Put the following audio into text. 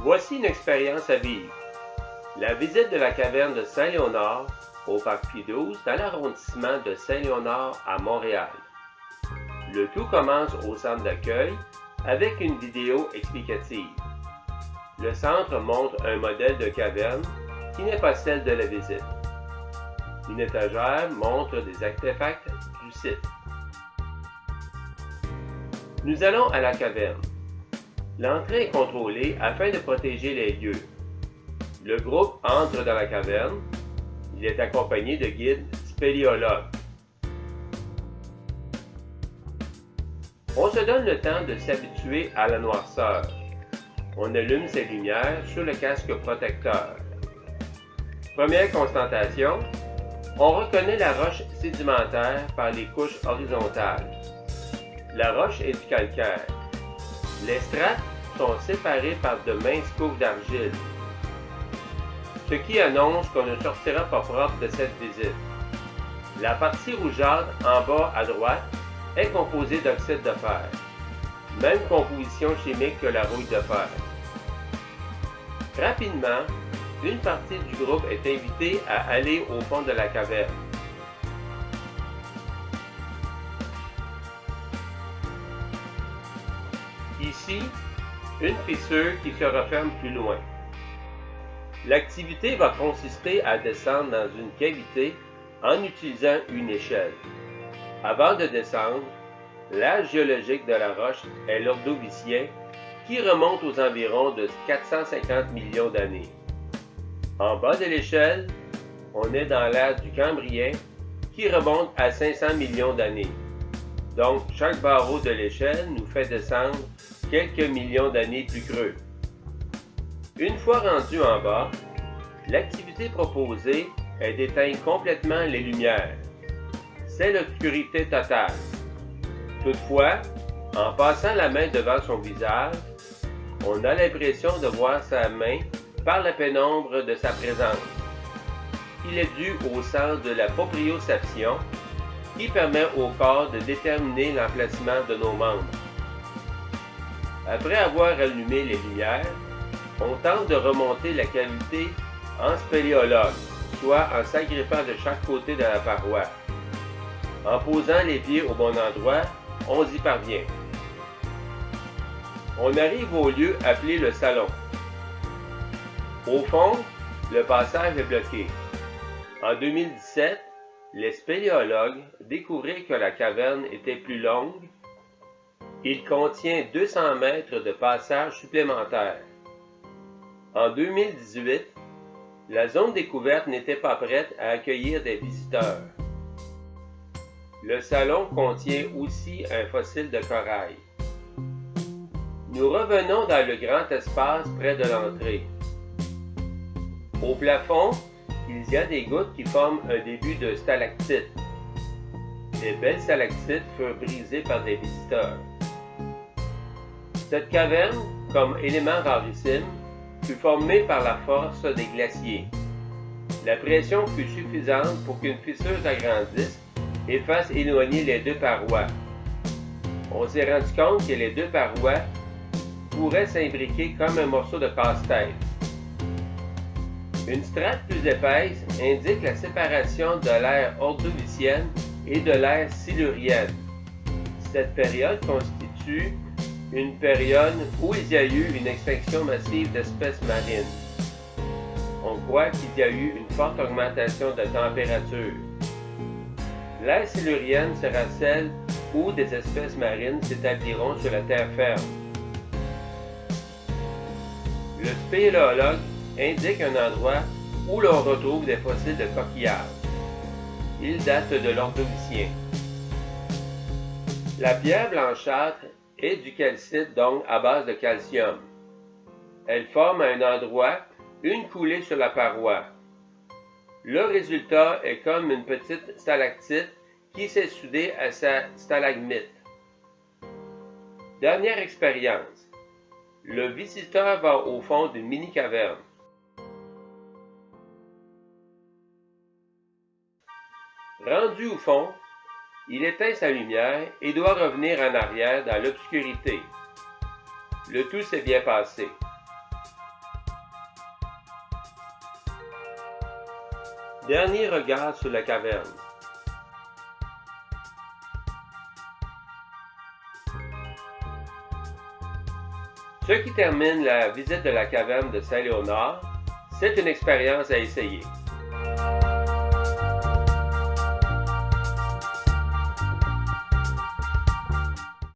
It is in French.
Voici une expérience à vivre. La visite de la caverne de Saint-Léonard au Parc Pie-XII dans l'arrondissement de Saint-Léonard à Montréal. Le tout commence au centre d'accueil avec une vidéo explicative. Le centre montre un modèle de caverne qui n'est pas celle de la visite. Une étagère montre des artefacts du site. Nous allons à la caverne. L'entrée est contrôlée afin de protéger les lieux. Le groupe entre dans la caverne. Il est accompagné de guides spéléologues. On se donne le temps de s'habituer à la noirceur. On allume ses lumières sur le casque protecteur. Première constatation, on reconnaît la roche sédimentaire par les couches horizontales. La roche est du calcaire. Les strates sont séparées par de minces couches d'argile, ce qui annonce qu'on ne sortira pas propre de cette visite. La partie rougeâtre en bas à droite est composée d'oxyde de fer, même composition chimique que la rouille de fer. Rapidement, une partie du groupe est invitée à aller au fond de la caverne. Ici, une fissure qui se referme plus loin. L'activité va consister à descendre dans une cavité en utilisant une échelle. Avant de descendre, l'âge géologique de la roche est l'Ordovicien qui remonte aux environs de 450 millions d'années. En bas de l'échelle, on est dans l'ère du Cambrien qui remonte à 500 millions d'années. Donc, chaque barreau de l'échelle nous fait descendre quelques millions d'années plus creux. Une fois rendu en bas, l'activité proposée est d'éteindre complètement les lumières. C'est l'obscurité totale. Toutefois, en passant la main devant son visage, on a l'impression de voir sa main par la pénombre de sa présence. Il est dû au sens de la proprioception qui permet au corps de déterminer l'emplacement de nos membres. Après avoir allumé les lumières, on tente de remonter la cavité en spéléologue, soit en s'agrippant de chaque côté de la paroi. En posant les pieds au bon endroit, on y parvient. On arrive au lieu appelé le salon. Au fond, le passage est bloqué. En 2017, les spéléologues découvrirent que la caverne était plus longue. Il contient 200 mètres de passage supplémentaires. En 2018, la zone découverte n'était pas prête à accueillir des visiteurs. Le salon contient aussi un fossile de corail. Nous revenons dans le grand espace près de l'entrée. Au plafond, il y a des gouttes qui forment un début de stalactites. Les belles stalactites furent brisées par des visiteurs. Cette caverne, comme élément rarissime, fut formée par la force des glaciers. La pression fut suffisante pour qu'une fissure s'agrandisse et fasse éloigner les deux parois. On s'est rendu compte que les deux parois pourraient s'imbriquer comme un morceau de casse-tête. Une strate plus épaisse indique la séparation de l'ère ordovicienne et de l'ère silurienne. Cette période constitue une période où il y a eu une extinction massive d'espèces marines. On croit qu'il y a eu une forte augmentation de température. L'ère silurienne sera celle où des espèces marines s'établiront sur la terre ferme. Le spéléologue indique un endroit où l'on retrouve des fossiles de coquillages. Ils datent de l'Ordovicien. La pierre blanchâtre est du calcite, donc à base de calcium. Elle forme à un endroit une coulée sur la paroi. Le résultat est comme une petite stalactite qui s'est soudée à sa stalagmite. Dernière expérience. Le visiteur va au fond d'une mini-caverne. Rendu au fond, il éteint sa lumière et doit revenir en arrière dans l'obscurité. Le tout s'est bien passé. Dernier regard sur la caverne. Ce qui termine la visite de la caverne de Saint-Léonard. C'est une expérience à essayer.